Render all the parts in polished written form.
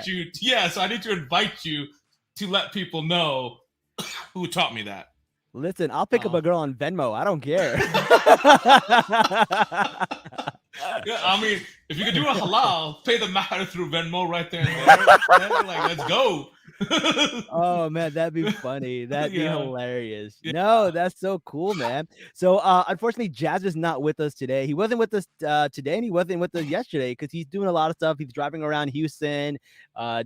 So I need to invite you to let people know who taught me that. Listen, I'll pick up a girl on Venmo. I don't care. Yeah, I mean, if you could do a halal, pay the matter through Venmo right there and there. Like, let's go. Oh man, that'd be funny. That'd be Yeah. hilarious. Yeah. No, that's so cool, man. So unfortunately Jazz is not with us today. He wasn't with us today, and he wasn't with us yesterday because he's doing a lot of stuff. He's driving around Houston,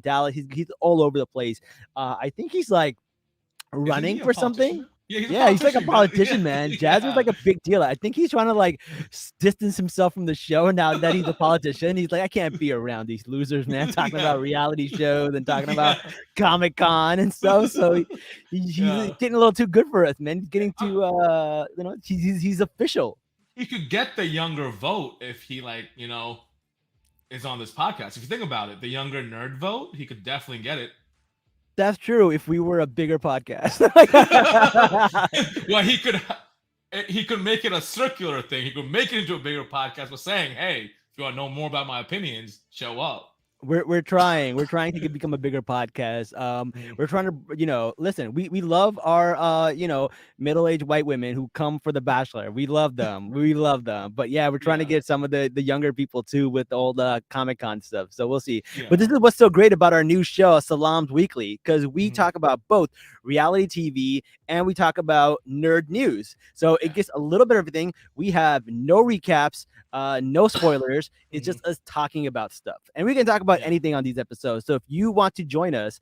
Dallas. He's all over the place. I think he's like Isn't running he a for politician something. now? Yeah, he's a Yeah, he's like a politician, man. politician, man. Jazz is Yeah. like a big deal. I think he's trying to like distance himself from the show now that he's a politician. He's like, I can't be around these losers, man, talking Yeah. about reality shows and talking about Yeah. Comic-Con and stuff. So he's Yeah. getting a little too good for us, man. He's Yeah. getting too he's official. He could get the younger vote if he is on this podcast. If you think about it, the younger nerd vote, he could definitely get it. That's true. If we were a bigger podcast. Well, he could make it a circular thing. He could make it into a bigger podcast with saying, "Hey, if you want to know more about my opinions, show up." We're trying to become a bigger podcast. We're trying to listen, we love our middle-aged white women who come for the Bachelor. We love them, but yeah, we're trying to get some of the younger people too with all the Comic-Con stuff, so we'll see. But this is what's so great about our new show, Salaam's Weekly, because we talk about both reality TV and we talk about nerd news, so it gets a little bit of everything. We have no recaps, no spoilers. It's just us talking about stuff, and we can talk about anything on these episodes. So if you want to join us,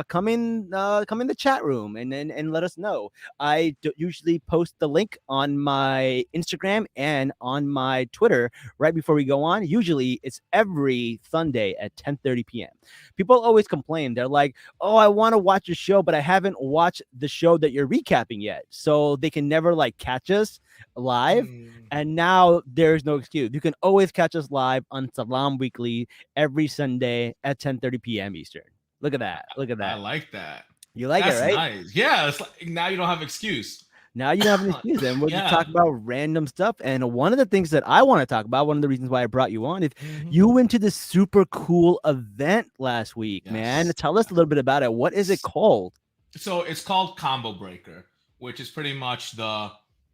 come in the chat room and let us know. I usually post the link on my Instagram and on my Twitter right before we go on. Usually it's every Sunday at 10:30 p.m. People always complain. They're like, "Oh, I want to watch a show, but I haven't watched the show that you're recapping yet," so they can never like catch us live. And now there's no excuse. You can always catch us live on Salaam Weekly every Sunday at 10:30 p.m. Eastern. Look at that. I like that. You like That's it, right? nice. Yeah, it's like now you don't have excuse. Now you don't have an excuse, and we'll just talk about random stuff. And one of the things that I want to talk about, one of the reasons why I brought you on, is you went to this super cool event last week, man. Tell us a little bit about it. What is it called? So it's called Combo Breaker, which is pretty much the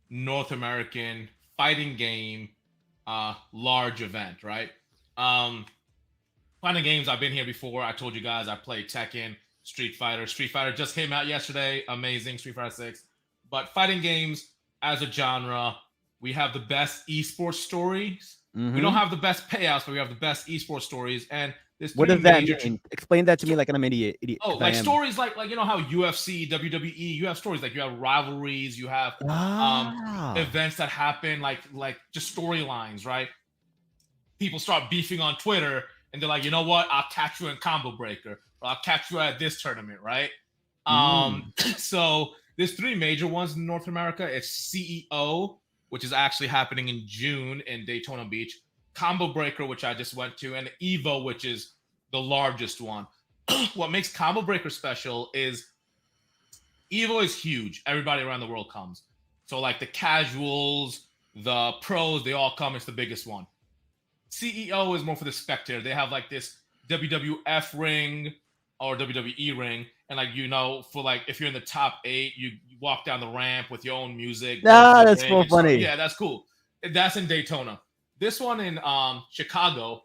North American fighting game large event, right? Fighting games, I've been here before. I told you guys I played Tekken, Street Fighter. Street Fighter just came out yesterday. Amazing, Street Fighter 6. But fighting games as a genre, we have the best esports stories. We don't have the best payouts, but we have the best esports stories. And what does that mean? Explain that to me like an idiot. Oh, like stories like you know how UFC, WWE, you have stories like you have rivalries, you have events that happen like just storylines, right? People start beefing on Twitter and they're like, you know what? I'll catch you in Combo Breaker, or I'll catch you at this tournament, right? So there's three major ones in North America. It's CEO, which is actually happening in June in Daytona Beach, Combo Breaker, which I just went to, and Evo, which is the largest one. What makes Combo Breaker special is Evo is huge. Everybody around the world comes. So like the casuals, the pros, they all come. It's the biggest one. CEO is more for the spectator. They have like this WWF ring or WWE ring. And like, for like, if you're in the top 8, you walk down the ramp with your own music. That's so funny. Yeah, that's cool. That's in Daytona. This one in Chicago,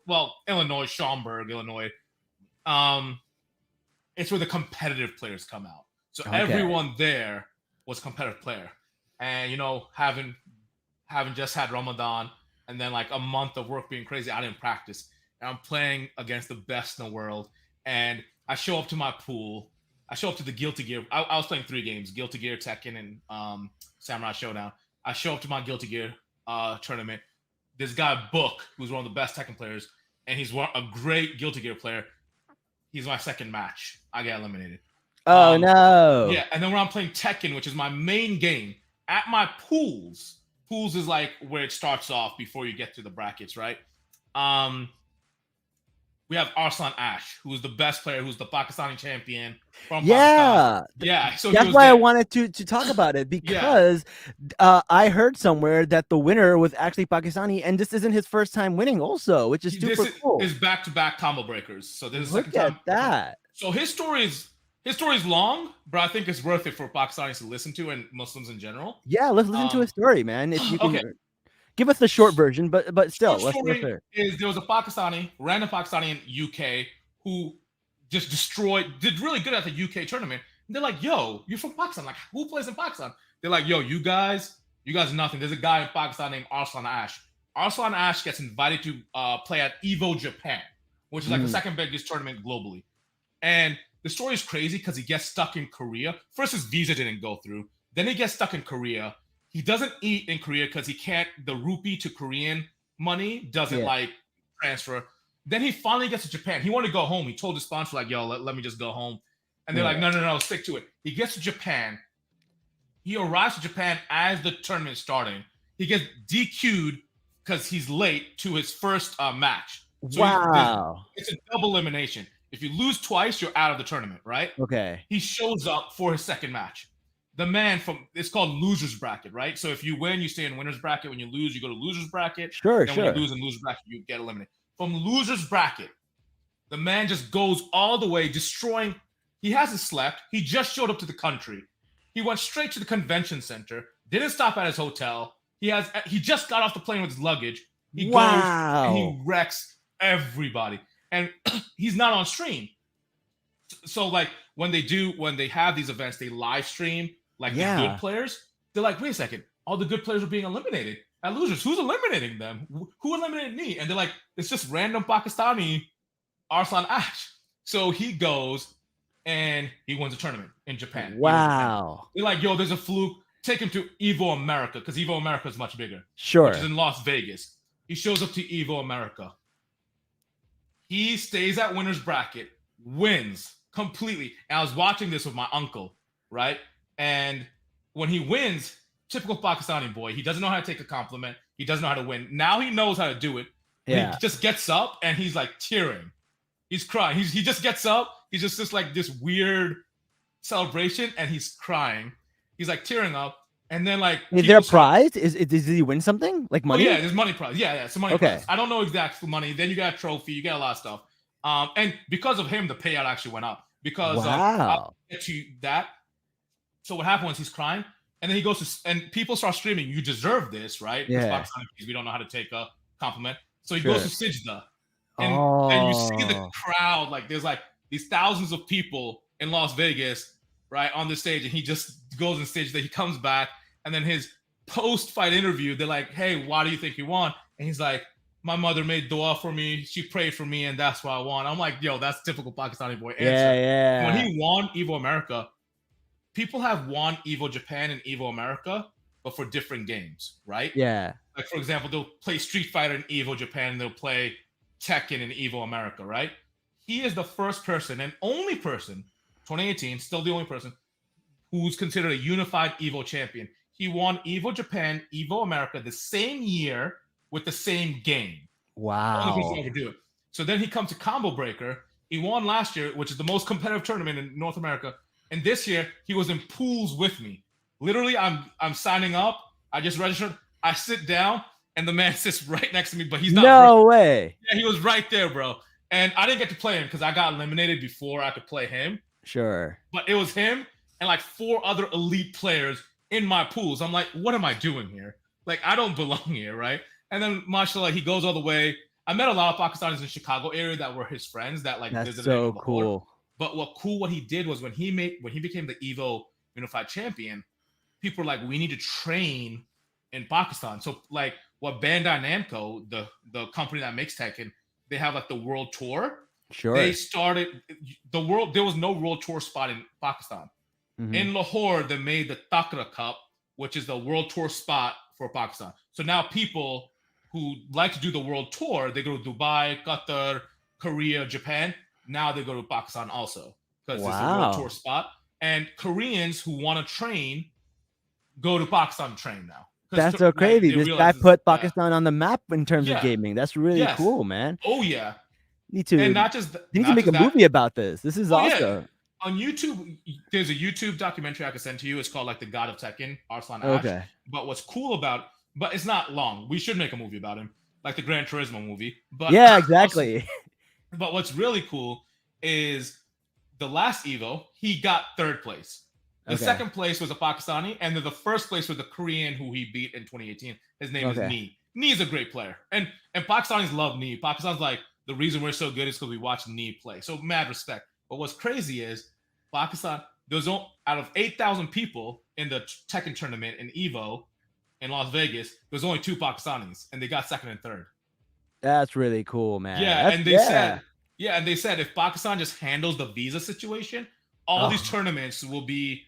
Illinois, Schaumburg, Illinois. It's where the competitive players come out. So everyone there was a competitive player. And, having just had Ramadan and then like a month of work being crazy, I didn't practice. And I'm playing against the best in the world. And I show up to my pool. I show up to the Guilty Gear. I was playing 3 games, Guilty Gear, Tekken, and Samurai Showdown. I show up to my Guilty Gear tournament. This guy, Book, who's one of the best Tekken players, and he's a great Guilty Gear player. He's my second match. I get eliminated. Oh, no. Yeah, and then when I'm playing Tekken, which is my main game, at my pools is like where it starts off before you get to the brackets, right? we have Arslan Ash, who is the best player, who's the Pakistani champion from Pakistan. Yeah, Yeah, so he that's was why I there. wanted to talk about it, Yeah, because I heard somewhere that the winner was actually Pakistani, and this isn't his first time winning, also, which is this super cool. is back-to-back combo breakers. So this is the second Look at time. that. So his story is long, but I think it's worth it for Pakistanis to listen to and Muslims in general. Yeah, let's listen to his story, man. If you can Okay, give us the short version, but still, short let's story hear. is there was a random Pakistani in UK who just did really good at the UK tournament. And they're like, yo, you're from Pakistan. Like, who plays in Pakistan? They're like, yo, you guys nothing. There's a guy in Pakistan named Arslan Ash. Arslan Ash gets invited to play at Evo Japan, which is like the second biggest tournament globally. And the story is crazy because he gets stuck in Korea. First, his visa didn't go through. Then he gets stuck in Korea. He doesn't eat in Korea because he can't, the rupee to Korean money doesn't like transfer. Then he finally gets to Japan. He wanted to go home. He told his sponsor, like, yo, let me just go home. And they're like, no, stick to it. He gets to Japan. He arrives to Japan as the tournament is starting. He gets DQ'd because he's late to his first match. So Wow. it's a double elimination. If you lose twice, you're out of the tournament, right? Okay. He shows up for his second match. The man it's called loser's bracket, right? So if you win, you stay in winner's bracket. When you lose, you go to loser's bracket. Sure. When you lose in loser's bracket, you get eliminated. From loser's bracket, the man just goes all the way, destroying. He hasn't slept. He just showed up to the country. He went straight to the convention center. Didn't stop at his hotel. He just got off the plane with his luggage. He goes and he wrecks everybody. And he's not on stream. So like when they have these events, they live stream like the good players. They're like, wait a second, all the good players are being eliminated. At losers, who's eliminating them? Who eliminated me? And they're like, it's just random Pakistani Arslan Ash. So he goes and he wins a tournament in Japan. Wow. They're like, yo, there's a fluke. Take him to Evo America because Evo America is much bigger. Sure. Which is in Las Vegas. He shows up to Evo America. He stays at winner's bracket, wins completely. And I was watching this with my uncle, right? And when he wins, typical Pakistani boy, he doesn't know how to take a compliment. He doesn't know how to win. Now he knows how to do it. Yeah. He just gets up and he's like tearing. He's crying. He just gets up. He's just like this weird celebration and he's crying. He's like tearing up. And then like, is there a prize? Did he win something like money? Oh, yeah, there's money prize. Yeah, it's a money prize. I don't know exact money. Then you get a trophy. You get a lot of stuff. And because of him, the payout actually went up because I'll get to that. So what happened was he's crying, and then he goes to, and people start screaming, "You deserve this, right?" Yeah. We don't know how to take a compliment. So he goes to Sijda, and you see the crowd. Like there's like these thousands of people in Las Vegas, right, on the stage, and he just goes on stage. That he comes back. And then his post-fight interview, they're like, hey, why do you think you won? And he's like, my mother made dua for me. She prayed for me, and that's why I won. I'm like, yo, that's typical Pakistani boy answer. Yeah. When he won Evo America, people have won Evo Japan and Evo America, but for different games, right? Yeah. Like, for example, they'll play Street Fighter in Evo Japan, and they'll play Tekken in Evo America, right? He is the first person and only person, 2018, still the only person, who's considered a unified Evo champion. He won Evo Japan, Evo America the same year with the same game. Wow. Ever do it. So then he comes to Combo Breaker. He won last year, which is the most competitive tournament in North America. And this year, he was in pools with me. Literally, I'm signing up. I just registered. I sit down, and the man sits right next to me, but he's not. No way. Yeah, he was right there, bro. And I didn't get to play him because I got eliminated before I could play him. Sure. But it was him and like 4 other elite players in my pools. I'm like, what am I doing here? Like, I don't belong here, right? And then, mashallah, he goes all the way. I met a lot of Pakistanis in the Chicago area that were his friends that like visited him before. Cool. But what he did was when he became the Evo Unified Champion, people were like, we need to train in Pakistan. So like what Bandai Namco, the company that makes Tekken, they have like the world tour. Sure. They started there was no world tour spot in Pakistan. Mm-hmm. In Lahore, they made the Takra Cup, which is the world tour spot for Pakistan. So now people who like to do the world tour, they go to Dubai, Qatar, Korea, Japan. Now they go to Pakistan also because it's a world tour spot. And Koreans who want to train go to Pakistan to train now. That's so crazy. This guy put Pakistan on the map in terms of gaming. That's really cool, man. Oh, yeah. Need to. And not just They need to not make just a that. movie about this. This is Oh yeah, awesome. on YouTube, there's a YouTube documentary I can send to you. It's called like the God of Tekken, Arslan Ash. Okay. But what's cool about, but it's not long. We should make a movie about him, like the Gran Turismo movie. But Yeah, also, exactly. but what's really cool is the last Evo, he got third place. The Okay. second place was a Pakistani, and then the first place was the Korean who he beat in 2018. His name is Okay. Nee. Nee is a great player, and Pakistanis love Nee. Pakistan's like, the reason we're so good is because we watch Nee play. So mad respect. But what's crazy is Pakistan. There's out of 8,000 people in the Tekken tournament in Evo in Las Vegas. There's only 2 Pakistanis, and they got second and third. That's really cool, man. Yeah, That's, and they said if Pakistan just handles the visa situation, all these tournaments will be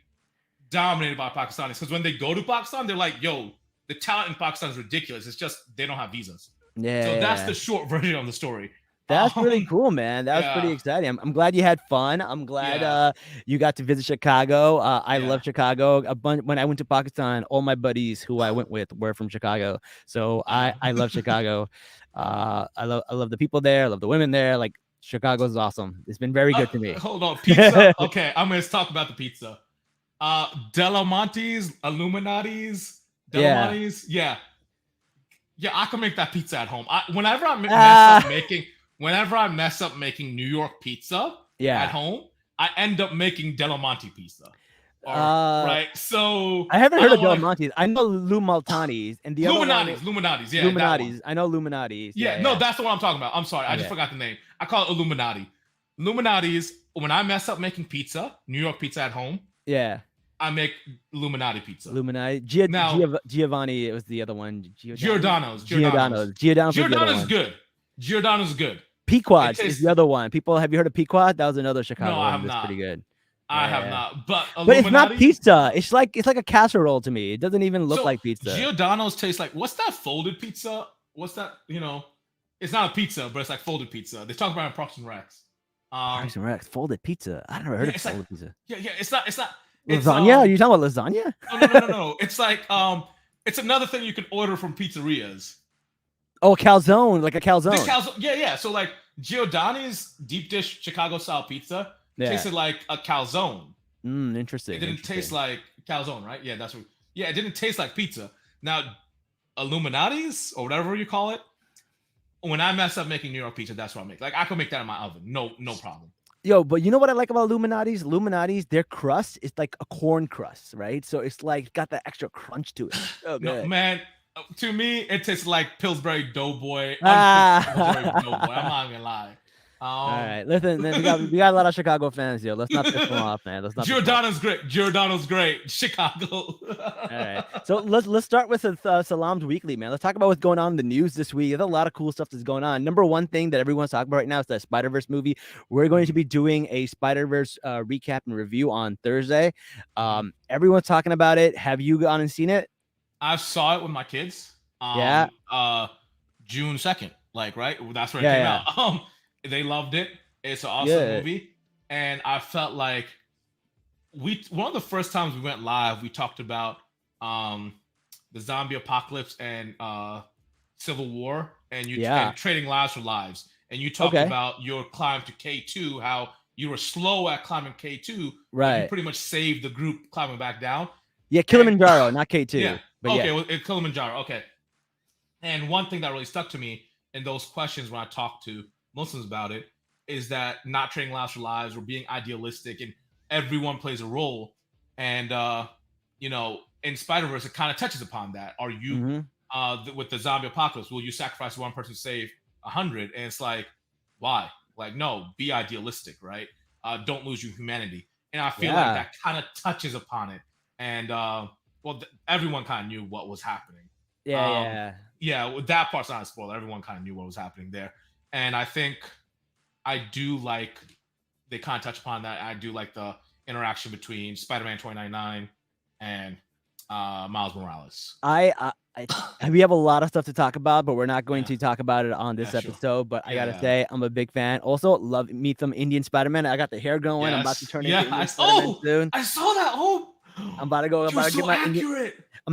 dominated by Pakistanis. Because when they go to Pakistan, they're like, "Yo, the talent in Pakistan is ridiculous. It's just they don't have visas." Yeah. So that's the short version of the story. That's really cool, man. That was pretty yeah. exciting. I'm glad you had fun. I'm glad you got to visit Chicago. I love Chicago. A bunch when I went to Pakistan, all my buddies who I went with were from Chicago. So I love Chicago. I love the people there. I love the women there. Like Chicago's awesome. It's been very good to me. Hold on, pizza. Okay, I'm gonna talk about the pizza. Delamonte's, Illuminati's, Delamonte's. Yeah, I can make that pizza at home. Whenever I mess up making New York pizza at home, I end up making Delamonte pizza. Right? So I haven't heard of Delamonte's. I know Lou Maltani's and the Illuminati's. Yeah, Illuminati's. I know Illuminati's. Yeah, no, that's the one I'm talking about. I'm sorry, I just forgot the name. I call it Illuminati. Illuminati's. When I mess up making pizza, New York pizza at home. Yeah. I make Illuminati pizza. Illuminati. Giovanni, it was the other one. Giordano's good. Giordano's good. Pequod's is the other one. Have you heard of Pequod? That was another Chicago one. I have not. Pretty good. I have not. But it's not pizza. It's like a casserole to me. It doesn't even look like pizza. Giordano's tastes like, what's that folded pizza? What's that? It's not a pizza, but it's like folded pizza. They talk about it in Parks and Recs. Parks and Recs, folded pizza. I never heard of folded pizza. Yeah, it's not. Lasagna? Are you talking about lasagna? No. It's like it's another thing you can order from pizzerias. Oh, calzone, like a calzone. Yeah. So like Giordano's deep dish Chicago style pizza tasted like a calzone. Interesting. It didn't taste like calzone, right? Yeah, that's what. Yeah, it didn't taste like pizza. Now, Illuminati's or whatever you call it. When I mess up making New York pizza, that's what I make. Like I can make that in my oven, no problem. Yo, but you know what I like about Illuminati's? Their crust is like a corn crust, right? So it's like got that extra crunch to it. Oh, no, man. To me, it tastes like Pillsbury Doughboy. I'm not gonna lie. All right, listen, man, we got a lot of Chicago fans here. Let's not piss them off, man. Giordano's great. Chicago. All right, so let's start with Salaam's Weekly, man. Let's talk about what's going on in the news this week. There's a lot of cool stuff that's going on. Number one thing that everyone's talking about right now is the Spider-Verse movie. We're going to be doing a Spider-Verse recap and review on Thursday. Everyone's talking about it. Have you gone and seen it? I saw it with my kids. June 2nd, like right. That's where it came out. They loved it. It's an awesome movie, and I felt like one of the first times we went live, we talked about the zombie apocalypse and Civil War, and and trading lives for lives. And you talked about your climb to K2, how you were slow at climbing K2, right? You pretty much saved the group climbing back down. Yeah, Kilimanjaro, not K2. Yeah. It's Kilimanjaro. Okay. And one thing that really stuck to me in those questions when I talked to Muslims about it is that not trading lives for lives or being idealistic, and everyone plays a role. And in Spider-Verse, it kind of touches upon that. Are you with the zombie apocalypse? Will you sacrifice one person to save 100? And it's like, why? Like, no, be idealistic, right? Don't lose your humanity. And I feel like that kind of touches upon it. And everyone kind of knew what was happening. With that part's not a spoiler. Everyone kind of knew what was happening there. And I think I do like they kind of touch upon that. I do like the interaction between Spider-Man 2099 and Miles Morales. We have a lot of stuff to talk about, but we're not going to talk about it on this episode. Sure. But I gotta say, I'm a big fan. Also, meet some Indian Spider-Man. I got the hair going. Yes. I'm about to turn into Indian Spider-Man soon. I saw that. I'm about to go. I'm gonna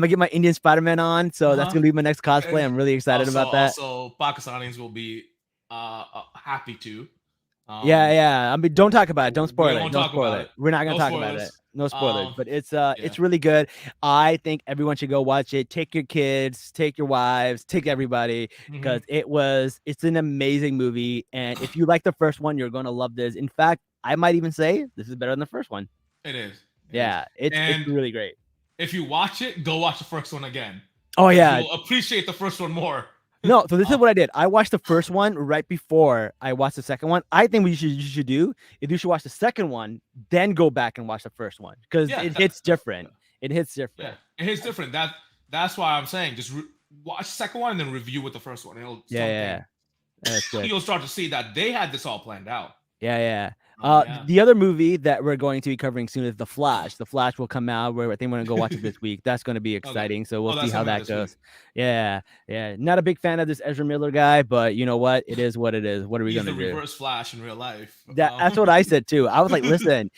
get my Indian Spider-Man on. So that's gonna be my next cosplay. I'm really excited about that. Also, Pakistanis will be happy to. Yeah, Um, yeah. I mean, don't talk about it. Don't we spoil it. won't Don't talk spoil about it. it. We're not gonna No talk about it. spoilers. No spoilers. But Yeah. it's really good. I think everyone should go watch it. Take your kids, take your wives, take everybody, because Hmm. it's an amazing movie. And if you like the first one, you're gonna love this. In fact, I might even say this is better than the first one. It is. It is. Yeah, it's And really great. if you watch it, go watch the first one again Oh because yeah. you'll appreciate the first one more. No, so this is Uh, what I did. I watched the first one right before I watched the second one. I think what you should do is you should watch the second one, then go back and watch the first one because yeah, it hits different. It hits yeah, different. it hits different. That's why I'm saying just watch the second one and then review with the first one. It'll Yeah, yeah, that's good. you'll start to see that they had this all planned out. Yeah, yeah. Yeah. The other movie that we're going to be covering soon is The Flash. The Flash will come out. Where I think we're gonna go watch it this week. That's gonna be Okay. exciting. So we'll Oh, see that's how coming out that this goes. week. Yeah, yeah. Not a big fan of this Ezra Miller guy, but you know what? It is what it is. What are we He's gonna the do? reverse Flash in real life. That's what I said too. I was like, listen,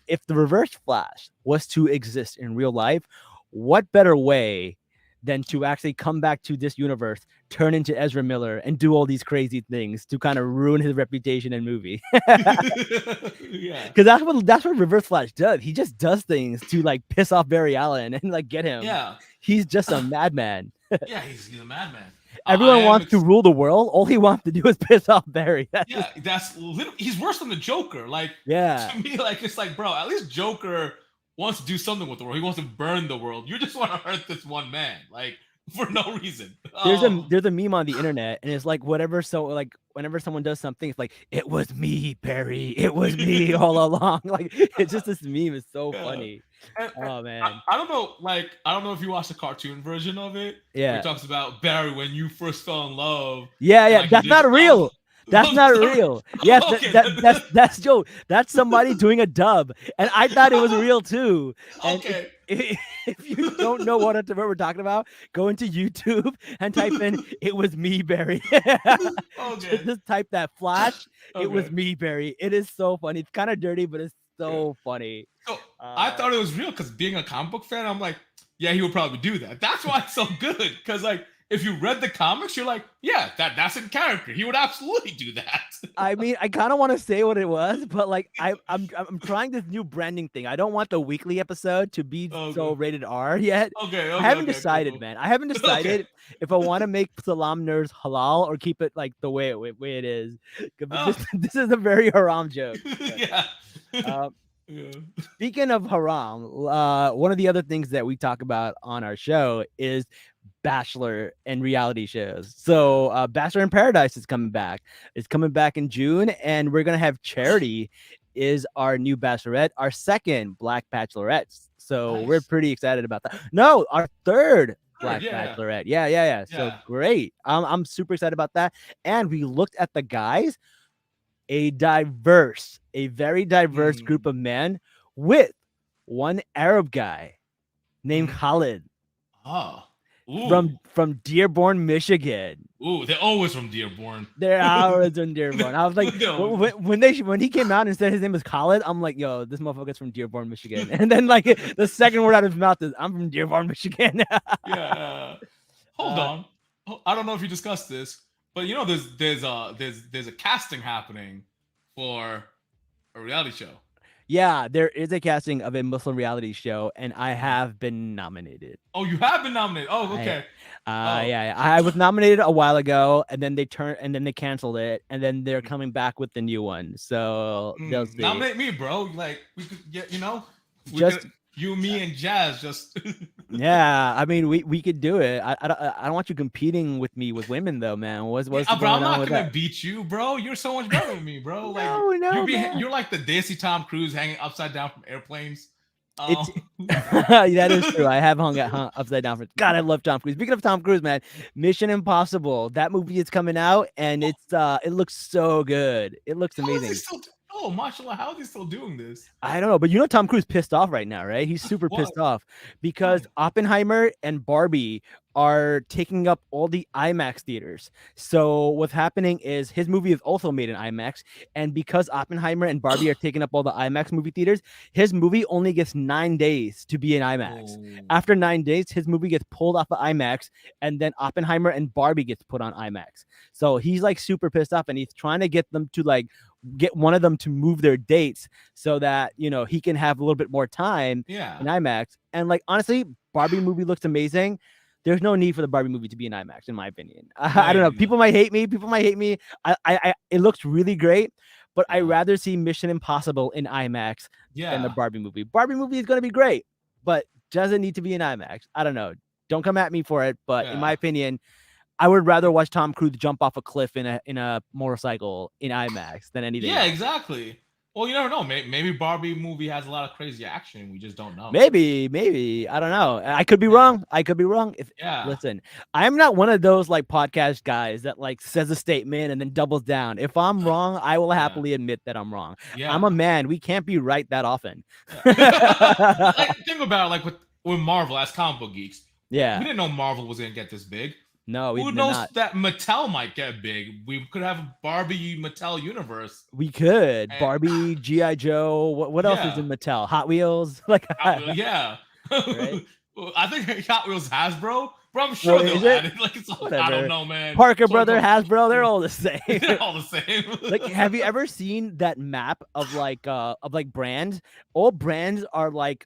if the reverse Flash was to exist in real life, what better way than to actually come back to this universe, turn into Ezra Miller, and do all these crazy things to kind of ruin his reputation in movie? Yeah. Because that's what Reverse Flash does. He just does things to like piss off Barry Allen and like get him. Yeah. He's just a madman. Yeah, he's a madman. Everyone wants to rule the world. All he wants to do is piss off Barry. Yeah, that's literally he's worse than the Joker. Like, yeah. to me, like it's like, bro, at least Joker wants to do something with the world. He wants to burn the world. You just want to hurt this one man, like for no reason. There's a meme on the internet, and it's like whenever someone does something, it's like it was me, Barry. It was me all along. Like it's just this meme is so funny. Oh man. I don't know. Like I don't know if you watched the cartoon version of it. Yeah. Where it talks about Barry when you first fell in love. Yeah, yeah. Like, That's not real. That's not real. Yes, Okay. that's Joe. That's somebody doing a dub, and I thought it was real too. And Okay. if you don't know what we're talking about, go into YouTube and type in "It was me, Barry." Okay. Just type that Flash. Okay. It was me, Barry. It is so funny. It's kind of dirty, but it's so funny. So I thought it was real because being a comic book fan, I'm like, yeah, he would probably do that. That's why it's so good. Because like if you read the comics, you're like, yeah, that's in character. He would absolutely do that. I mean, I kind of want to say what it was, but like I'm trying this new branding thing. I don't want the weekly episode to be so rated R yet. Okay. I haven't decided, man. I haven't decided if I want to make Salaam Nerds halal or keep it like the way it is. This is a very haram joke. Yeah. Yeah. Speaking of haram, one of the other things that we talk about on our show is Bachelor and reality shows. So Bachelor in Paradise is coming back. It's coming back in June, and we're gonna have Charity is our new bachelorette, our second Black Bachelorette. So we're pretty excited about that. No, our third Black Bachelorette. Yeah. So great. I'm super excited about that. And we looked at the guys. A very diverse group of men with one Arab guy named Khalid. Oh. From Dearborn, Michigan. Ooh, they're always from Dearborn. They're always from Dearborn. I was like, when he came out and said his name was Khalid, I'm like, yo, this motherfucker's from Dearborn, Michigan. And then like the second word out of his mouth is, I'm from Dearborn, Michigan. Yeah. Hold on. I don't know if you discussed this, but you know, there's a casting happening for a reality show. Yeah, there is a casting of a Muslim reality show, and I have been nominated. Oh, you have been nominated. Oh, okay. Yeah, I was nominated a while ago, and then they canceled it, and then they're coming back with the new one. So they'll see. Nominate me, bro. Like we could get, you, me, and Jazz just. Yeah, I mean, we could do it. I don't want you competing with me with women though, man. What's bro, going I'm on not gonna beat you, bro. You're so much better than me, bro. Like you're like the Daisy Tom Cruise hanging upside down from airplanes. That is true. I have hung upside down for. God, I love Tom Cruise. Speaking of Tom Cruise, man, Mission Impossible. That movie is coming out, and it looks so good. It looks amazing. oh, mashallah, how is he still doing this? I don't know, but Tom Cruise pissed off right now, right? He's super What? pissed off because Why? Oppenheimer and Barbie are taking up all the IMAX theaters. So what's happening is his movie is also made in IMAX, and because Oppenheimer and Barbie are taking up all the IMAX movie theaters, his movie only gets 9 days to be in IMAX. Oh, After 9 days, his movie gets pulled off of IMAX, and then Oppenheimer and Barbie gets put on IMAX. So he's like super pissed off, and he's trying to get them to like get one of them to move their dates so that he can have a little bit more time yeah, in IMAX. And like honestly, Barbie movie looks amazing. There's no need for the Barbie movie to be in IMAX, in my opinion. I don't know. right. People might hate me. It looks really great, but I Yeah, rather see Mission Impossible in IMAX than the yeah, Barbie movie. Barbie movie is gonna be great, but doesn't need to be in IMAX. I don't know. Don't come at me for it, but in my yeah, opinion, I would rather watch Tom Cruise jump off a cliff in a motorcycle in IMAX than anything yeah, else. exactly. Well, you never know. Maybe Barbie movie has a lot of crazy action. We just don't know. Maybe. I don't know. I could be Yeah, wrong. yeah, Listen, I'm not one of those like podcast guys that like says a statement and then doubles down. If I'm wrong, I will yeah, happily admit that I'm wrong. I'm a yeah, man. We can't be right that often. yeah. Like, think about it, like with Marvel as comic book geeks. We Yeah. didn't know Marvel was gonna get this big. No, we Who did knows not. that Mattel might get big? We could have a Barbie Mattel universe. We could. And Barbie, G.I. Joe. What else is yeah, in Mattel? Hot Wheels? Like Yeah. right? Well, I think Hot Wheels Hasbro, but I'm Oh, sure is they'll it? add it. Like, I don't Whatever. know, man. Parker Sort Brother, of, Hasbro, they're all the same. they're all the same. Like, have you ever seen that map of like brands? All brands are like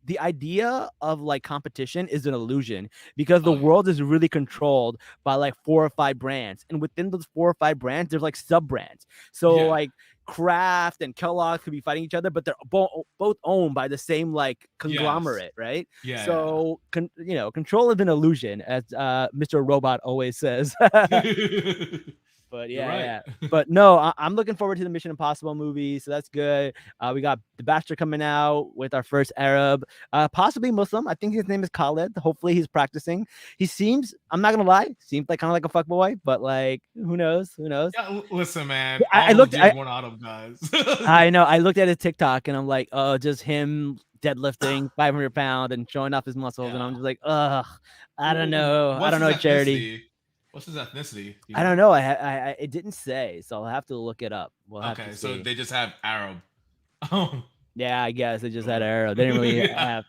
the idea of like competition is an illusion because the Oh yeah, world is really controlled by like 4 or 5 brands, and within those 4 or 5 brands, there's like sub brands. So yeah, like Kraft and Kellogg could be fighting each other, but they're both owned by the same like yes, conglomerate, right? yeah, So control is an illusion, as Mr. Robot always says. yeah. But You're yeah, right. yeah. But no, I'm looking forward to the Mission Impossible movie, so that's good. We got The Bachelor coming out with our first Arab, possibly Muslim. I think his name is Khaled. Hopefully, he's practicing. He seems, I'm not gonna lie, seems like kind of like a fuckboy, but like, who knows? Who knows? Yeah, listen, man. I All those looked, years went out of guys. I know, I looked at his TikTok and I'm like, oh, just him deadlifting 500 pounds and showing off his muscles, and Yeah. I'm just like, ugh, I don't know, What's his Charity. ethnicity? What's his ethnicity? You I know? don't know. I it didn't say, so I'll have to look it up. We'll have to Okay, so see. they just have Arab. Oh, Yeah, I guess they just had okay. arrow. They didn't really Yeah.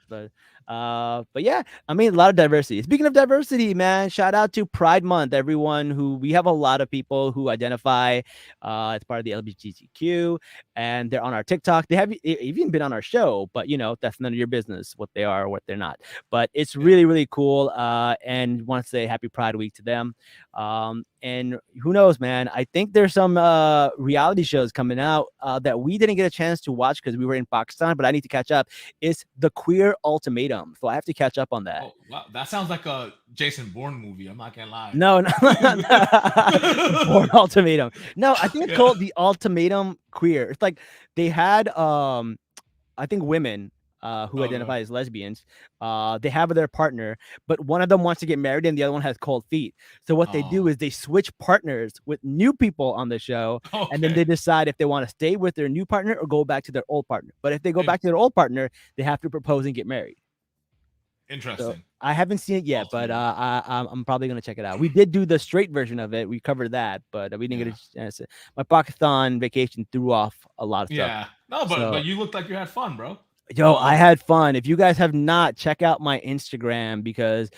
have, but yeah, I mean, a lot of diversity. Speaking of diversity, man, shout out to Pride Month, everyone who we have a lot of people who identify as part of the LGBTQ, and they're on our TikTok. They have even been on our show, but that's none of your business what they are or what they're not. But it's Yeah. really, really cool. And want to say Happy Pride Week to them. And who knows, man? I think there's some reality shows coming out that we didn't get a chance to watch because we were in Pakistan, but I need to catch up. It's The Queer Ultimatum, so I have to catch up on that. Oh, wow. That sounds like a Jason Bourne movie. I'm not gonna lie. No, no, Born Ultimatum. No, I think it's Yeah. called The Ultimatum Queer. It's like they had I think women who Okay. identify as lesbians. They have their partner, but one of them wants to get married and the other one has cold feet. So what they do Oh, is they switch partners with new people on the show, and then okay. they decide if they want to stay with their new partner or go back to their old partner. But if they go In- back to their old partner, they have to propose and get married. So Interesting. I haven't seen it yet, but Ultimatum. I'm probably gonna check it out. We did do the straight version of it. We covered that, but we didn't Yeah. get a chance. My Pakistan vacation threw off a lot of stuff. Yeah. No, but So you looked like you had fun, bro. yo, I had fun. If you guys have not, check out my Instagram because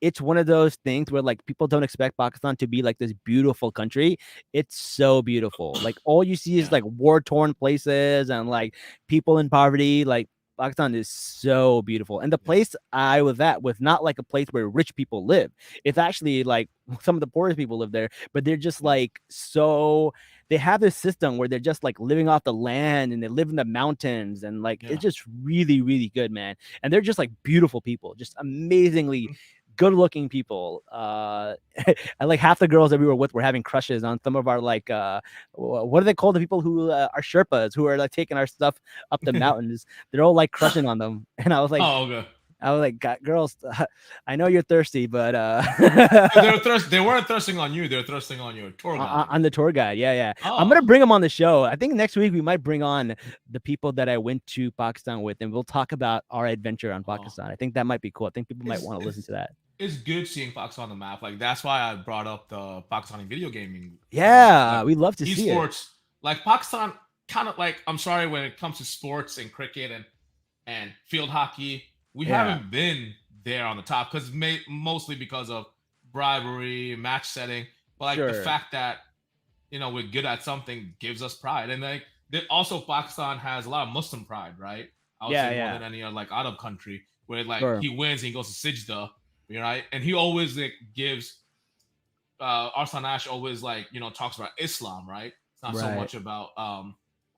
it's one of those things where like people don't expect Pakistan to be like this beautiful country. It's so beautiful. Like all you see is Yeah. like war-torn places and like people in poverty. Like Pakistan is so beautiful. And the Yeah. place I was at was not like a place where rich people live. It's actually like some of the poorest people live there, but they're just like so they have this system where they're just like living off the land and they live in the mountains and like Yeah. it's just really, really good, man. And they're just like beautiful people, just amazingly Mm. good looking people. And like half the girls that we were with were having crushes on some of our like what do they call the people who are Sherpas who are like taking our stuff up the mountains? They're all like crushing on them. And I was like, Oh, okay. I was like, girls, I know you're thirsty, but They weren't thirsting on you. They were thirsting on your tour guide. on the tour guide. Yeah, yeah. I'm gonna Oh, bring him on the show. I think next week we might bring on the people that I went to Pakistan with, and we'll talk about our adventure on oh. Pakistan. I think that might be cool. I think people might It's want to listen it's to that. it's good seeing Pakistan on the map. Like that's why I brought up the Pakistani video gaming scene. Yeah, Like we'd love to see it. esports, like Pakistan, kind of like I'm sorry when it comes to sports and cricket and field hockey, we Yeah, haven't been there on the top because mostly because of bribery, match setting. But like the sure. fact that we're good at something gives us pride, and like also Pakistan has a lot of Muslim pride, right? I would Yeah, say more yeah, than any other like Arab country where like sure. he wins and he goes to Sijda, right? And he always like gives Arslan Ash always like talks about Islam, right? It's not so Right. much about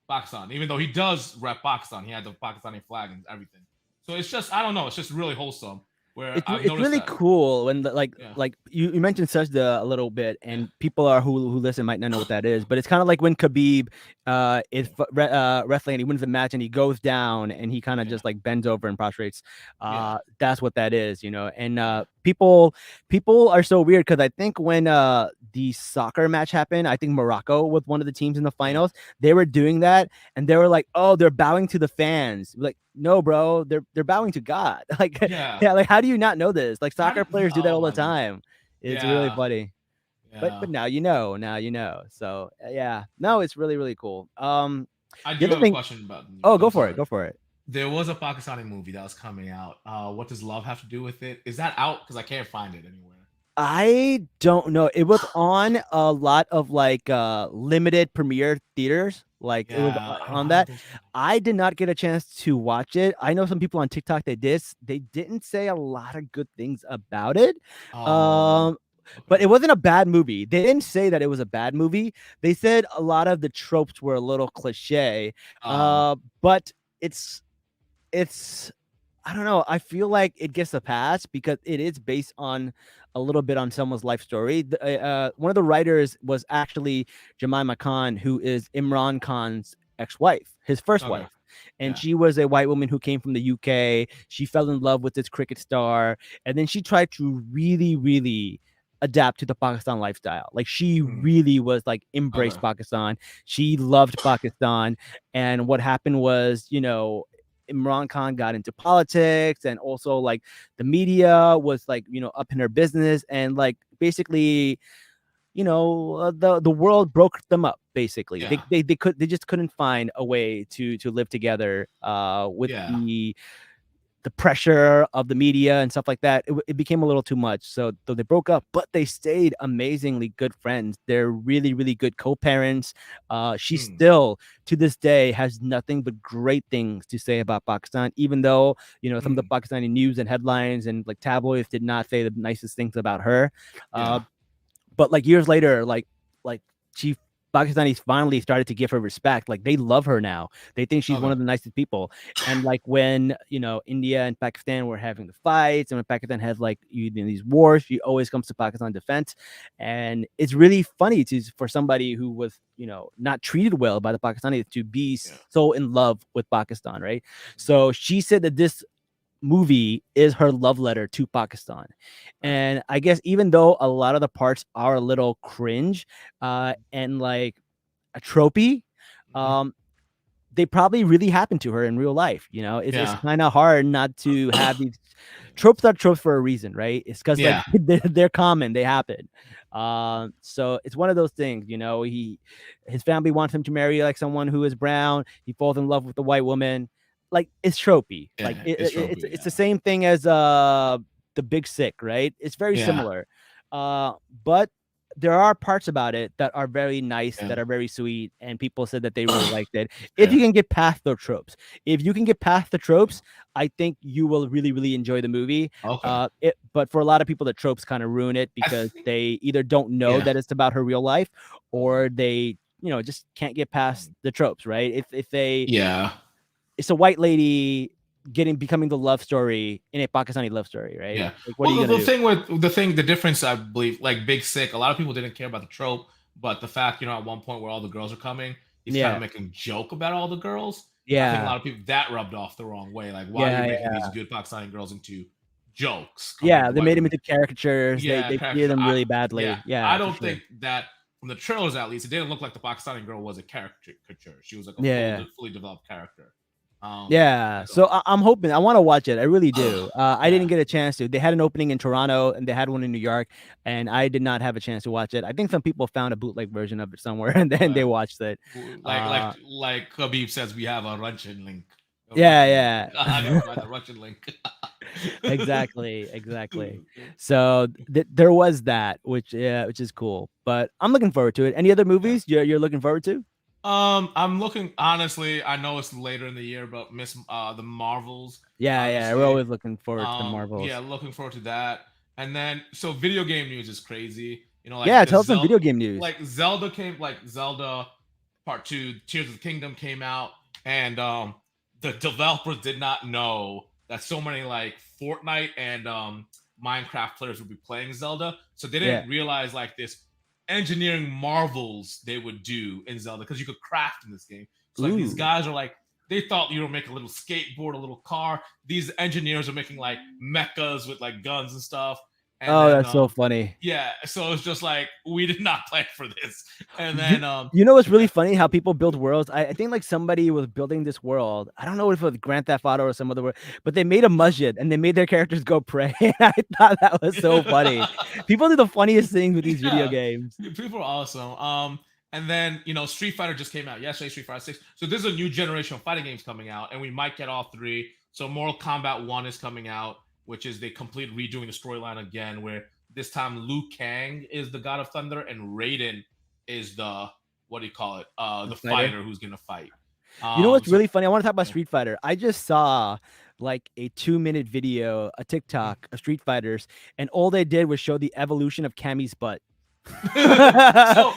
Pakistan, even though he does rep Pakistan. He had the Pakistani flag and everything. So it's just I don't know. It's just really wholesome. Where I've It's noticed really that, cool when yeah, like you mentioned Sajda a little bit, yeah, and people are who listen might not know what that is, but it's kind of like when Khabib is wrestling and he wins the match and he goes down and he kind of yeah, just like bends over and prostrates. yeah, That's what that is, you know. And yeah, people are so weird because I think when the soccer match happened, I think Morocco was one of the teams in the yeah, finals. They were doing that and they were like, "Oh, they're bowing to the fans." Like, no, bro, they're bowing to God. Like, yeah. yeah, like how do you not know this? Like How soccer did you? players do that Oh all the my god. time. It's really Yeah, funny. yeah. But now you know, now you know. So yeah, no, it's really really cool. I The do other have a thing. question about the Oh, news. go I'm for it, sorry. go for it. There was a Pakistani movie that was coming out. What does love have to do with it? Is that out? Because I can't find it anywhere. I don't know. It was on a lot of like limited premiere theaters. Like it was Yeah, I don't on have that. those. I did not get a chance to watch it. I know some people on TikTok they did. They didn't say a lot of good things about it. Oh, Um, but okay. it wasn't a bad movie. They didn't say that it was a bad movie. They said a lot of the tropes were a little cliche. Oh, But it's it's I don't know. I feel like it gets a pass because it is based on a little bit on someone's life story. One of the writers was actually Jemima Khan, who is Imran Khan's ex-wife, his first okay. wife. And Yeah. she was a white woman who came from the UK. She fell in love with this cricket star. And then she tried to really, really adapt to the Pakistan lifestyle. Like she Hmm. really was like Okay. embraced Pakistan. She loved Pakistan. And what happened was, Imran Khan got into politics and also like the media was like, up in her business and like basically, the world broke them up basically. Yeah. They just couldn't find a way to live together with Yeah. the pressure of the media and stuff like that. It became a little too much. So they broke up, but they stayed amazingly good friends. They're really, really good co-parents. She Hmm. still, to this day, has nothing but great things to say about Pakistan, even though, some of the Hmm. Pakistani news and headlines and like tabloids did not say the nicest things about her. Uh, Yeah. but like years later, like she Pakistanis finally started to give her respect. Like they love her now. They think she's one Okay. of the nicest people. And like when India and Pakistan were having the fights, and when Pakistan had like these wars, she always comes to Pakistan defense. And it's really funny for somebody who was not treated well by the Pakistanis to be Yeah. so in love with Pakistan, right? So she said that this movie is her love letter to Pakistan. Right. And I guess even though a lot of the parts are a little cringe and like a tropey, Hmm. um, they probably really happened to her in real life. It's Yeah. kind of hard not to have these tropes are tropes for a reason, right? It's because like Yeah. they're common, they happen. So it's one of those things, his family wants him to marry like someone who is brown. He falls in love with a white woman. Like it's tropey. Like Yeah. It's trophy. it's the Yeah. same thing as the Big Sick, right? It's very Yeah. similar. But there are parts about it that are very nice, Yeah. that are very sweet, and people said that they really liked it. If Yeah. you can get past the tropes, if you can get past the tropes, I think you will really, really enjoy the movie. Okay. But for a lot of people, the tropes kind of ruin it I because think. they either don't know Yeah. that it's about her real life, Okay. or they, just can't get past the tropes, right? If they, Yeah. it's a white lady becoming the love story in a Pakistani love story, right? Yeah. Like, what are Well, you gonna the do? thing the difference, I believe, like Big Sick, a lot of people didn't care about the trope, but the fact, at one point where all the girls are coming, he's kind of Yeah, making a joke about all the girls. I think a Yeah. lot of people that rubbed off the wrong way. Like, why are you Yeah, making yeah. these good Pakistani girls into jokes compared Yeah, to they white made them women? into caricatures. They Yeah, they treated character. them really Yeah, badly. I Yeah, for don't sure. think that from the trailers at least, it didn't look like the Pakistani girl was a caricature. She was like a Yeah. fully developed character. Yeah, Like so I'm hoping I want to watch it. I really do. I yeah. didn't get a chance to. They had an opening in Toronto and they had one in New York, and I did not have a chance to watch it. I think some people found a bootleg version of it somewhere and then they Well, watched it. like like Uh, like Khabib says, we have a Russian link. A yeah, Russian link. yeah, I need to find the Russian link. exactly, exactly. So there was that, which is cool. But I'm looking forward to it. Any other Yeah. movies you're looking forward to? I'm looking honestly. I know it's later in the year, but the Marvels, Yeah, yeah, we're obviously. always looking forward to the Yeah, Marvels. looking forward to that. And then so video game news is crazy. Yeah, Like the tell us some Zelda, video game news. like Zelda came, like Zelda Part Two, Tears of the Kingdom came out, and the developers did not know that so many like Fortnite and Minecraft players would be playing Zelda, so they Yeah. didn't realize like this engineering marvels they would do in Zelda because you could craft in this game. So like these Ooh. guys are like they thought you were making a little skateboard, a little car. These engineers are making like mechas with like guns and stuff. And Oh, then that's so funny. yeah, so it's just like we did not plan for this. And You then you know what's really funny? How people build worlds. I think like somebody was building this world. I don't know if it was Grand Theft Auto or some other world, but they made a masjid and they made their characters go pray. I thought that was so funny. People do the funniest things with these video yeah, games. people are awesome. And then Street Fighter just came out yesterday, Street Fighter 6. So there's a new generation of fighting games coming out, and we might get all three. So Mortal Kombat 1 is coming out, which is they complete redoing the storyline again, where this time Liu Kang is the God of Thunder and Raiden is the what do you call it? The fighter who's gonna fight. You know what's So really funny? I want to talk about yeah. Street Fighter. I just saw like a 2-minute video, a TikTok of Street Fighters, and all they did was show the evolution of Cammy's butt. So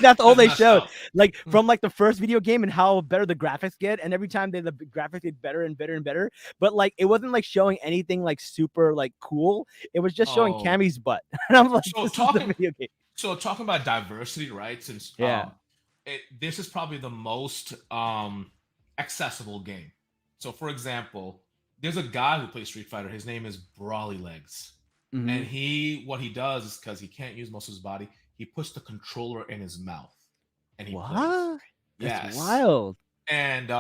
That's all that's they messed showed. up. Like from like the first video game and how better the graphics get, and every time the graphics get better and better and better. But like it wasn't like showing anything like super like cool. It was just showing Oh, Cammy's butt, and I'm like, so this is the video game. talking about diversity, right? Since Yeah, this is probably the most accessible game. So, for example, there's a guy who plays Street Fighter. His name is Brawly Legs, and hmm what he does is because he can't use most of his body, he puts the controller in his mouth and he plays. what? That's Yes, wild. and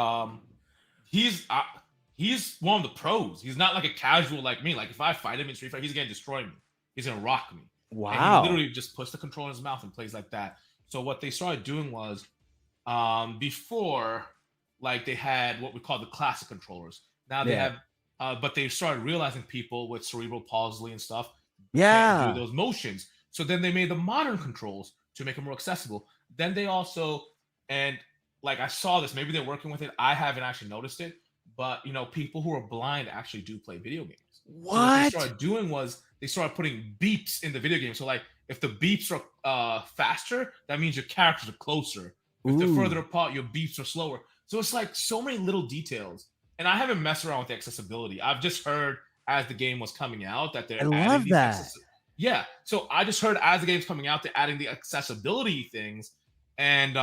he's he's one of the pros. He's not like a casual like me. Like if I fight him in Street Fighter, he's gonna destroy me. He's gonna rock me. And he Wow. literally just puts the controller in his mouth and plays like that. So what they started doing was before like they had what we call the classic controllers. Now they Yeah. have but they started realizing people with cerebral palsy and stuff can't do Yeah. those motions. So then they made the modern controls to make it more accessible. Then they also and like I saw this, maybe they're working with it. I haven't actually noticed it, but people who are blind actually do play video games. So what they What? started doing was they started putting beeps in the video game. So like if the beeps are faster, that means your characters are closer. If they're further Ooh, apart, your beeps are slower. So it's like so many little details. And I haven't messed around with the accessibility. I've just heard as the game was coming out that I they're adding love these that. yeah. So I just heard as the game's coming out, they're adding the accessibility things. And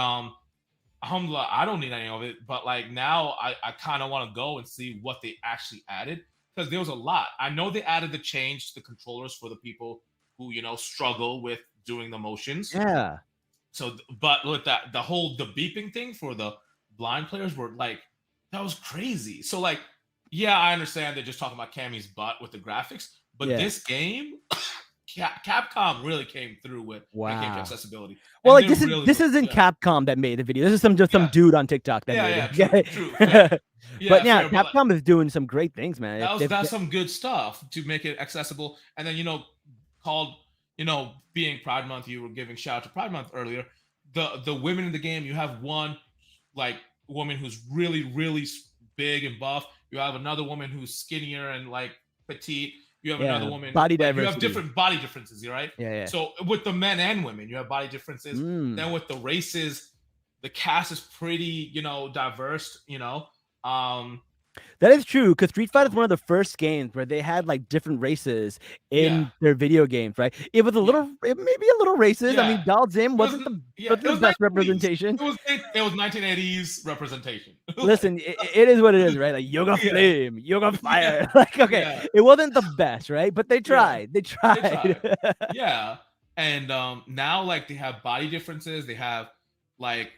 alhamdulillah, I don't need any of it. But like now I kind of want to go and see what they actually added. Because there was a lot. I know they added the change to the controllers for the people who, struggle with doing the motions. Yeah. So, but with that, the beeping thing for the blind players were like, that was crazy. So, like, yeah, I understand they're just talking about Cammy's butt with the graphics, but Yeah. this game, Capcom really came through with when it came to Wow. accessibility. Well, And like they're this really, isn't yeah, Capcom that made the video. This is some yeah, dude on TikTok that yeah, made yeah, it. true, fair. Yeah. Yeah, But yeah, fair. But like, Capcom is doing some great things, man. that's some good stuff to make it accessible. And then called being Pride Month, you were giving shout out to Pride Month earlier. The women in the game, you have one like woman who's really big and buff. You have another woman who's skinnier and like petite. You have another Yeah, woman body like you have diversity. different body differences, right? Yeah, yeah. So with the men and women, you have body differences. Then with the races, the cast is pretty diverse. Um, That is true, because Street Fighter is one of the first games where they had like different races Yeah, in their video games, right? It was a yeah, little, it maybe a little racist. I yeah. mean, Dal Zim It was yeah, wasn't it the was best 1980s. representation. It was 1980s representation. Like, Listen, it is what it is, right? Like Yoga yeah, Flame, Yoga yeah, Fire. Like, okay, yeah, it wasn't the best, right? But they yeah. tried. They They tried. tried. Yeah. And now like they have body differences, they have like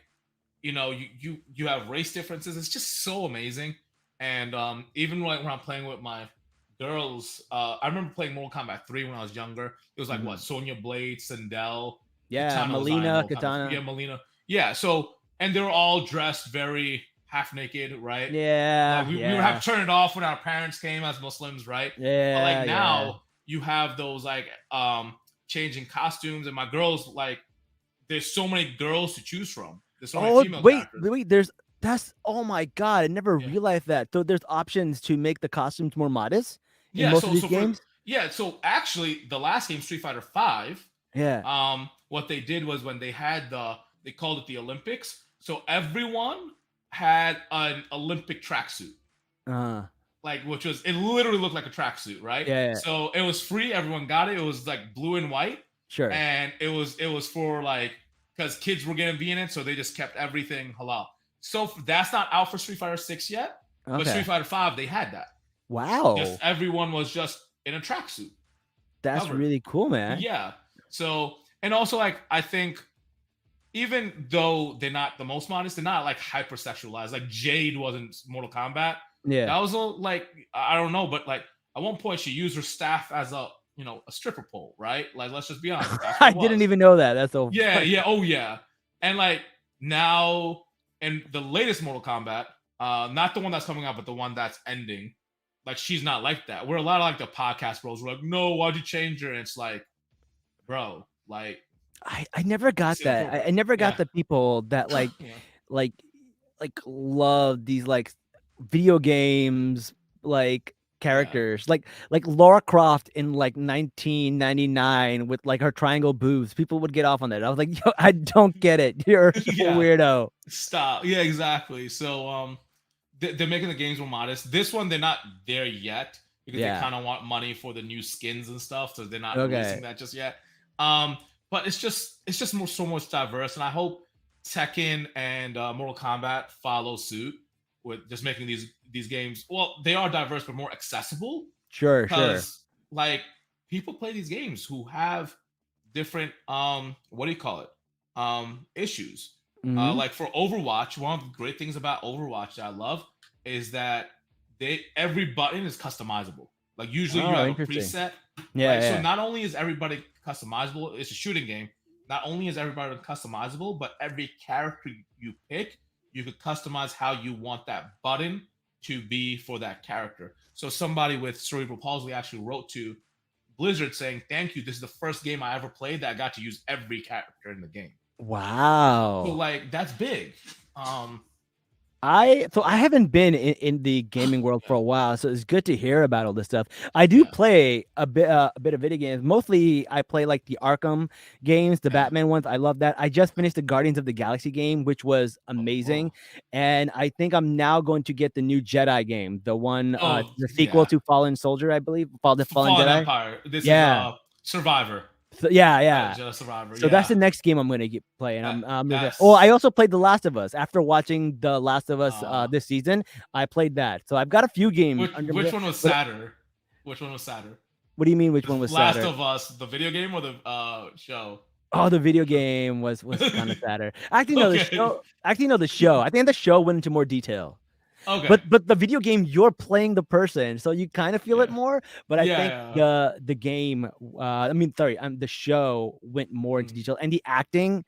you have race differences. It's just so amazing. And even when I'm playing with my girls, I remember playing Mortal Kombat 3 when I was younger. It was like what, Mhm. Sonya Blade, Sindel, Yeah, Kitana was not in Melina, Mortal Kombat 3. Katana. Yeah, Melina. Yeah, so and they were all dressed very half naked, right? Like Yeah, we would have yeah, to turn it off when our parents came as Muslims, right? But like yeah, yeah. now you have those like changing costumes, and my girls like there's so many girls to choose from. There's so many Oh, female wait, characters. wait, there's that's oh my God, I never Yeah. realized that. So there's options to make the costumes more modest in Yeah, most of so these so for games? yeah, so actually the last game, Street Fighter 5, Yeah. what they did was when they called it the Olympics. So everyone had an Olympic tracksuit. Uh, Like which was it literally looked like a tracksuit, right? yeah, yeah, So it was free, everyone got it. It was like blue and white, sure. and it was for like because kids were gonna be in it, so they just kept everything halal. So that's not out for Street Fighter 6 yet, but Street Okay. Fighter 5 they had that. Just Wow. everyone was just in a tracksuit That's covered. really cool, man. Yeah. So and also like I think even though they're not the most modest, they're not like hypersexualized. Like Jade wasn't Mortal Kombat. Yeah. That was a, like I don't know, but like at one point she used her staff as a stripper pole, right? Like let's just be honest, that's what I it didn't was. even know that. That's so Yeah, funny. yeah, oh yeah. And like now in the latest Mortal Kombat, not the one that's coming out, but the one that's ending, like she's not like that. We're a lot of like the podcast bros. We're like, no, why'd you change her? And it's like, bro, like I never got it's that. inappropriate. I never got Yeah. the people that Yeah. like love these like video games like Yeah. characters like Laura Croft in like 1999 with like her triangle boobs. People would get off on that. I was like, yo, I don't get it. You're a Yeah. weirdo. Stop. Yeah, exactly. So they're making the games more modest. This one they're not there yet because they Yeah. kind of want money for the new skins and stuff, so they're not Okay. releasing that just yet. But it's just more so much diverse, and I hope Tekken and Mortal Kombat follow suit with just making these games. Well, they are diverse but more accessible Sure, sure. because like people play these games who have different what do you call it issues. Mhm. Like for Overwatch, one of the great things about Overwatch that I love is that they every button is customizable. Like usually you Oh, have a interesting. preset, Yeah, right? So yeah. not only is everybody customizable, it's a shooting game. Not only is everybody customizable, but every character you pick, you could customize how you want that button to be for that character. So somebody with cerebral palsy actually wrote to Blizzard saying, "Thank you. This is the first game I ever played that I got to use every character in the game." So Wow. like that's big. Um, I haven't been in the gaming world for yeah, a while, so it's good to hear about all this stuff. I do yeah, play a bit of video games. Mostly, I play like the Arkham games, the yeah. Batman ones. I love that. I just finished the Guardians of the Galaxy game, which was amazing, Oh, and I think I'm now going to get the new Jedi game, the one, oh, the sequel yeah. to Fallen Soldier, I believe, Fallen Fallen Jedi. Empire. This is Yeah, Survivor. so, yeah, yeah. Jedi Survivor. So that's Yeah, the next game I'm gonna get playing. that I'm really oh, I that's also played The Last of Us. After watching The Last of Us uh this season, I played that. So I've got a few games under my which belt. one was But sadder? Which one was sadder? what do you mean which The one was Last sadder? of Us, the video game or the show? Oh, the video game was kind of sadder. Actually, no, the Okay. show. Actually, no, the show. I think the show went into more detail. Okay. But the video game, you're playing the person, so you kind of feel it Yeah. more. But I think Yeah. the game, I mean, sorry, the show went more into Mm. detail, and the acting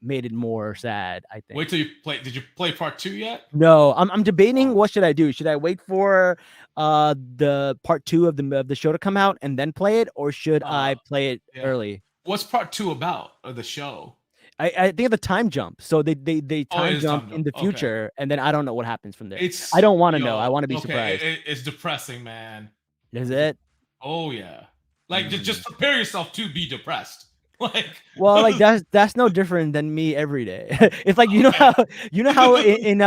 made it more sad, I Wait think. till you play. Did you play part two yet? No, I'm debating Oh, what should I do? Should I wait for the part 2 of the show to come out and then play it, or should uh, I play it yeah. early? What's part two about of the show? I think of the time jump. So they Oh, it time is jump time in jump. the Okay. future, and then I don't know what happens from there. I It's don't want to know. I yo. want to be Okay. surprised. It's depressing, man. Is It's it? oh yeah. Like just Mm. prepare yourself to be depressed. Like, Well, like that's no different than me every day. It's like okay, you know how in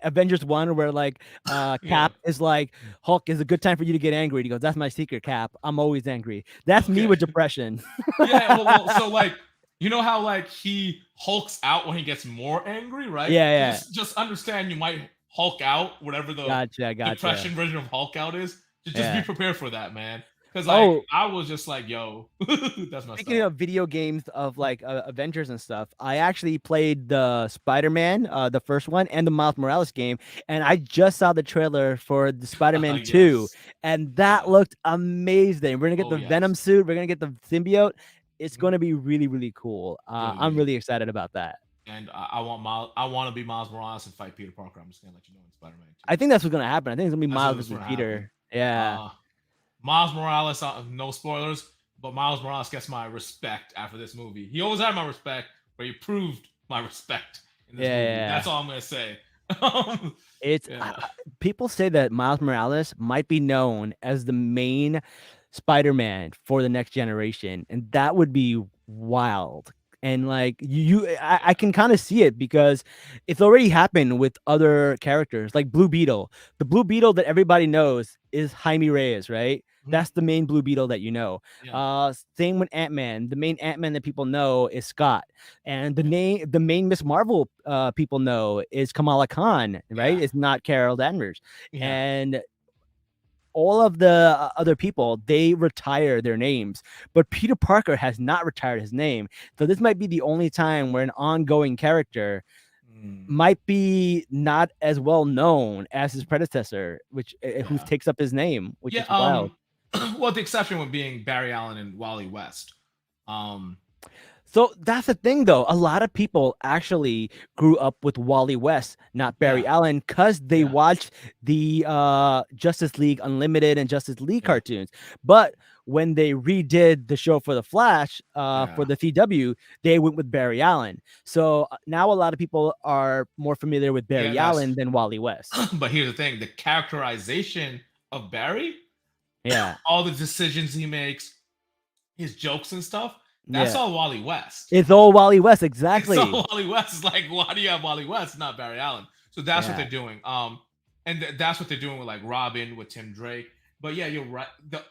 Avengers 1 where like yeah, Cap is like Hulk is a good time for you to get angry. And he goes, "That's my secret, Cap. I'm always angry." That's me okay, with depression. yeah. Well, so like, you know how like he hulks out when he gets more angry, right? Yeah, So yeah. just understand you might hulk out, whatever the Gotcha, gotcha. depression version of hulk out is. Just be Yeah. prepared for that, man. Because like Oh, I was just like, yo, that's messed speaking up. of video games of like Avengers and stuff, I actually played the Spider-Man, the first one, and the Miles Morales game, and I just saw the trailer for the Spider-Man 2, Yes, and that yeah, looked amazing. We're gonna get oh the Venom yes, suit, we're gonna get the symbiote. It's Mhm. gonna be really, really cool. Really I'm good. really excited about that. And I want Miles. I want to be Miles Morales and fight Peter Parker. I'm just gonna let you know in Spider-Man 2. I think that's what's gonna happen. I think it's gonna be That's Miles what's versus gonna happen. Peter. Yeah. Uh, Miles Morales. No spoilers, but Miles Morales gets my respect after this movie. He always had my respect, but he proved my respect in Yeah, this movie. yeah, That's yeah. all I'm gonna say. It's Yeah. people say that Miles Morales might be known as the main Spider-Man for the next generation, and that would be wild. And like I Yeah. can kind of see it because it's already happened with other characters, like Blue Beetle. The Blue Beetle that everybody knows is Jaime Reyes, right? Mhm. That's the main Blue Beetle that you know. Yeah. Same with Ant-Man. The main Ant-Man that people know is Scott. And Yeah. the main Miss Marvel people know is Kamala Khan, right? Yeah. It's not Carol Danvers. Yeah. And all of the other people, they retire their names, but Peter Parker has not retired his name. So this might be the only time where an ongoing character Mm, might be not as well known as his predecessor, which who yeah. takes up his name, which Yeah. is wild. Well, the exception would being Barry Allen and Wally West. Um. So that's the thing, though. A lot of people actually grew up with Wally West, not Barry Yeah. Allen, because they Yeah. watched the Justice League Unlimited and Justice League Yeah. cartoons. But when they redid the show for the Flash, for Yeah. the CW, they went with Barry Allen. So now a lot of people are more familiar with Yeah. Barry That's. Allen than Wally West. But here's the thing: the characterization of Barry, Yeah, all the decisions he makes, his jokes and stuff. That's yeah. all Wally West. It's all Wally West, It's all exactly. Wally West. It's like, why do you have Wally West, not Barry Allen? So that's what Yeah, they're doing. And that's what they're doing with like Robin, with Tim Drake. But yeah, you're right. The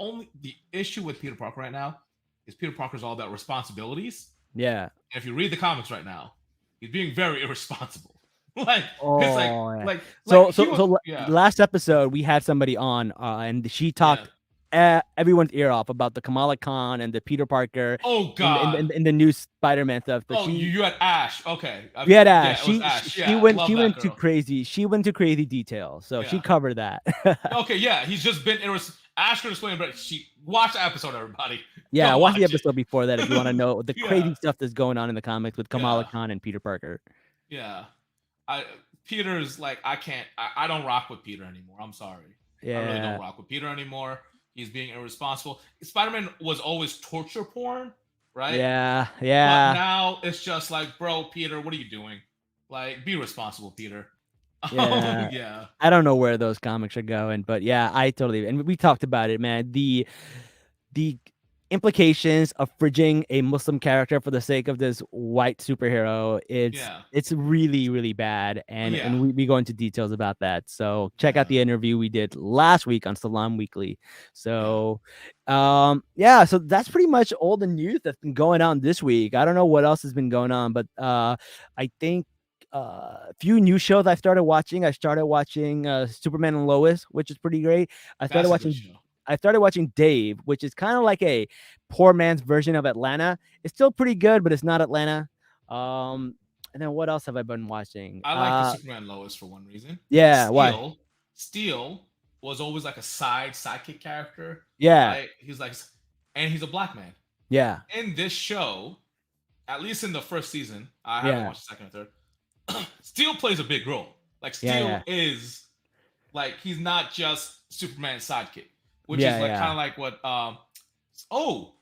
issue with Peter Parker right now is Peter Parker's all about responsibilities. yeah. And if you read the comics right now, he's being very irresponsible. like it's Oh, yeah. like So he so was, so la yeah, last episode, we had somebody on, and she yeah. talked, everyone's ear off about the Kamala Khan and the Peter Parker Oh in the in the God. in the in the new Spider-Man stuff, but Oh, you had Ash. Okay. we had Yeah, Ash. it was She Ash. she Yeah, went love that girl. she went to crazy detail, so she Yeah. covered that. Okay, yeah, he's just been Ash could explain, but she watch the episode, everybody. Yeah, Go watch the watch it. episode before that if you wanna know the Yeah, crazy stuff that's going on in the comics with Kamala yeah, Khan and Peter Parker. yeah. I Peter's like I can't. I don't rock with Peter anymore. I'm sorry. I really don't Yeah. rock with Peter anymore. He's being irresponsible. Spider-Man was always torture porn, right? Yeah, But yeah. now it's just like, bro, Peter, what are you doing? Like, be responsible, Peter. Oh Yeah. yeah, I don't know where those comics are going, but yeah, I totally and we talked about it, man. The implications of fridging a Muslim character for the sake of this white superhero, yeah, it's really, really bad. yeah, And we go into details about that. So check out yeah, the interview we did last week on Salaam Weekly. yeah. So yeah, so that's pretty much all the news that's been going on this week. I don't know what else has been going on, but I think a few new shows I started watching. I started watching Superman and Lois, which is pretty great. I started That's a good watching show. I started watching Dave, which is kind of like a poor man's version of Atlanta. It's still pretty good, but it's not Atlanta. And then what else have I been watching? I like the Superman Lois for one reason. Yeah, why? Steel was always like a sidekick character, Yeah, right? He's like, and he's a black man. yeah, In this show, at least in the first season, I haven't yeah, watched the second or third. Steel plays a big role. Like yeah, Steel yeah, is like he's not just Superman's sidekick, which is yeah, like kind yeah, of like what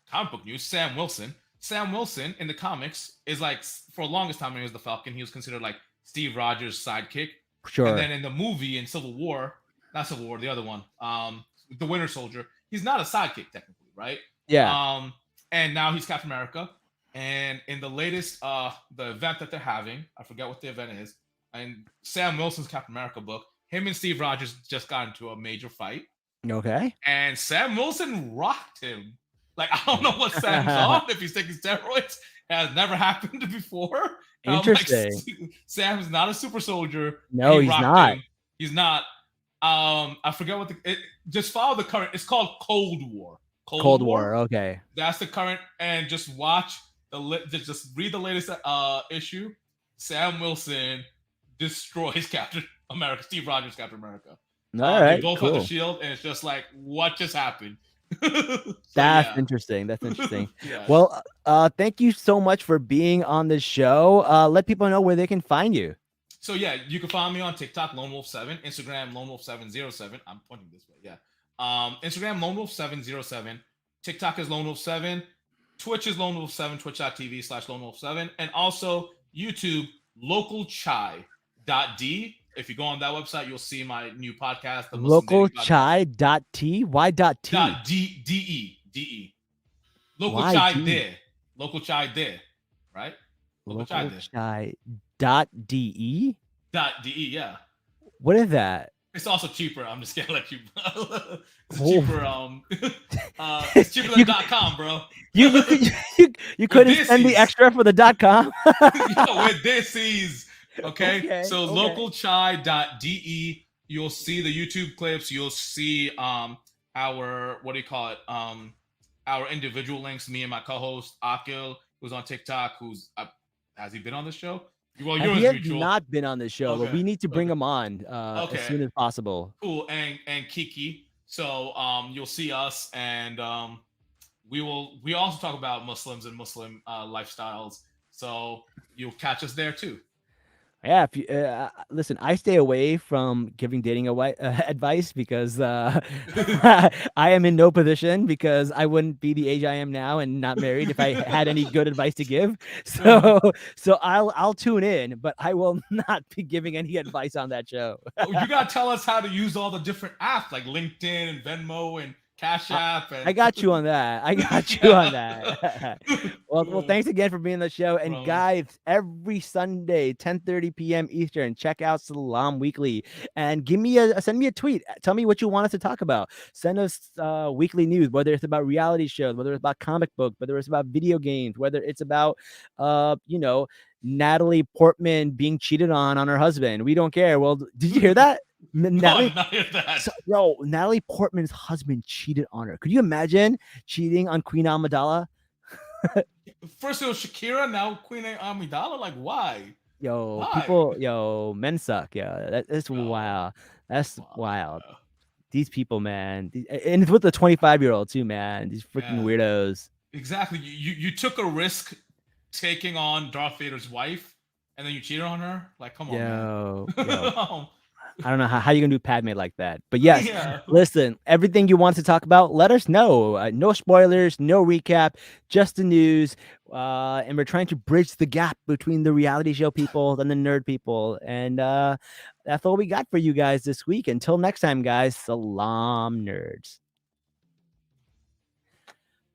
comic book news, Sam Wilson. Sam Wilson in the comics is like for the longest time when he was the Falcon, he was considered like Steve Rogers' sidekick. And sure. then in the movie in Civil War, not Civil War, the other one, the Winter Soldier, he's not a sidekick technically, right? Yeah, Um, and now he's Captain America. And in the latest the event that they're having, I forget what the event is, and Sam Wilson's Captain America book, him and Steve Rogers just got into a major fight, Okay. and Sam Wilson rocked him. Like, I don't know what Sam's on, if he's taking steroids. It has never happened before. Like, Interesting. Sam's not a super soldier, and No, he he's rocked not. him. He's not. I forget what just follow the current. It's called Cold War. Cold War. Okay. That's the current, and just watch just read the latest issue. Sam Wilson destroys Captain America. Steve Rogers, Captain America. All They right. both Cool. have the shield, and it's just like, what just happened? So, That's yeah. interesting. That's interesting. Yeah. Well, thank you so much for being on the show. Let people know where they can find you. So yeah, you can find me on TikTok, Lone Wolf 7, Instagram, Lone Wolf 707. I'm pointing this way, yeah. Instagram, Lone Wolf 707. TikTok is Lone Wolf 7. Twitch is Lone Wolf 7, twitch.tv/Lone Wolf 7. And also YouTube, localchai.d. If you go on that website, you'll see my new podcast, the Localchai.t. Why .t? .de. Local chai de. Local chai de. Right? Localchai.de. .de, yeah. What is that? It's also cheaper. I'm just gonna let you. It's Oh. cheaper. It's cheaper than .com, bro. You couldn't spend the extra for the .com. With this is okay. So okay. localchai.de. You'll see the YouTube clips. You'll see our our individual links. Me and my co-host Akil, who's on TikTok. Has he been on the show? Well, he has not been on the show, but we need to bring him on as soon as possible. Cool. And Kiki. So you'll see us, and we also talk about Muslims and Muslim lifestyles. So you'll catch us there too. Yeah, if you listen, I stay away from giving dating advice because I am in no position, because I wouldn't be the age I am now and not married if I had any good advice to give. So I'll tune in, but I will not be giving any advice on that show. You gotta tell us how to use all the different apps like LinkedIn and Venmo and Cash App. I got you on that. On that. Well, thanks again for being on the show. And guys, every Sunday, 10:30 p.m. Eastern, check out Salaam Weekly and send me a tweet. Tell me what you want us to talk about. Send us weekly news, whether it's about reality shows, whether it's about comic books, whether it's about video games, whether it's about Natalie Portman being cheated on her husband. We don't care. Well, did you hear that? Natalie, Natalie Portman's husband cheated on her. Could you imagine cheating on Queen Amidala? First it was Shakira, now Queen Amidala. Like, why? Men suck. Yeah, that's wild. That's wild. These people, man, and it's with the 25-year-old too, man. These freaking weirdos. Exactly. You took a risk taking on Darth Vader's wife, and then you cheated on her. Like, come on, man. I don't know how you gonna do Padme like that, but yes, listen, everything you want to talk about, let us know. No spoilers, no recap, just the news. And we're trying to bridge the gap between the reality show people and the nerd people. And that's all we got for you guys this week. Until next time, guys, Salaam, nerds.